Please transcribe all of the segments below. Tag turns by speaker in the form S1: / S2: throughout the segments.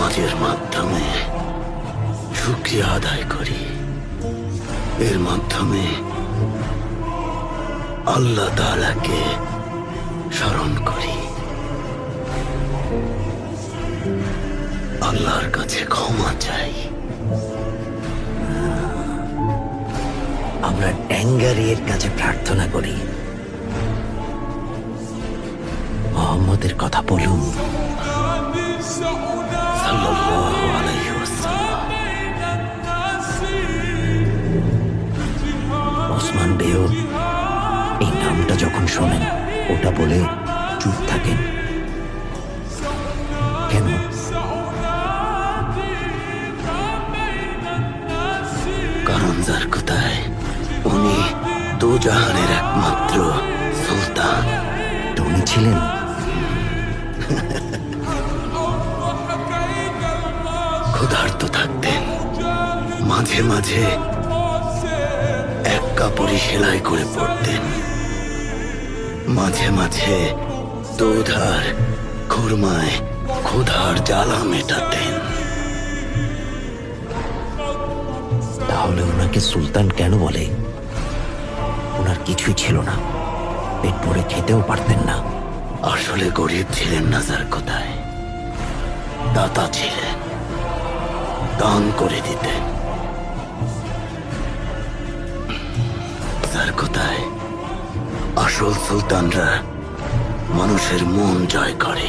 S1: নামাজের মাধ্যমে শুকরিয়া আদায় করি। এর মাধ্যমে আল্লাহ তাআলাকে স্মরণ করি, আল্লাহর কাছে ক্ষমা চাই।
S2: আমরা ট্যাঙ্গারির কাছে প্রার্থনা করি, মোহাম্মদের কথা বলুন
S1: সাল্লাল্লাহু আলাইহি ওয়াসাল্লাম।
S2: ওসমান বেও এই নামটা যখন শোনেন ওটা বলে চুপ থাকেন কেন?
S1: কারণ যার কোথায় উনি দুজাহানের একমাত্র সুলতান।
S2: তো উনি ছিলেন
S1: ক্ষুধার্ত থাকতেন, মাঝে মাঝে এক কাপড়ই সেলাই করে পড়তেন, মাঝে মাঝে দুধ আর খুরমায় ক্ষুধার জ্বালা মেটাতেন।
S2: তাহলে ওনাকে সুলতান কেন বলে? ওনার কিছুই ছিল না, পেট ভরে খেতেও পারতেন না।
S1: আসলে গরিব ছিলেন না যার কোথায়, দাতা ছিলেন, দান করে দিতেন। যার কোথায় আসল সুলতানরা মানুষের মন জয় করে।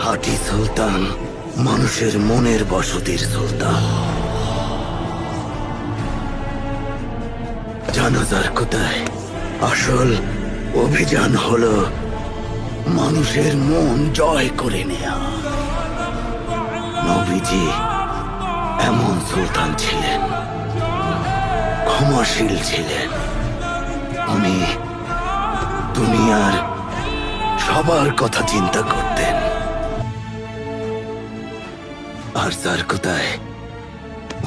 S1: খাঁটি সুলতান মানুষের মনের বসতির সুলতান। জানাজার কোথায় আসল অভিযান হলো মানুষের মন জয় করে নেয়া। নবীজি এমন সুলতান ছিলেন, ক্ষমাশীল ছিলেন। উনি দুনিয়ার সবার কথা চিন্তা করতেন। আর যার কোথায়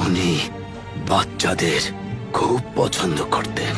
S1: উনি বাচ্চাদের খুব পছন্দ করতেন।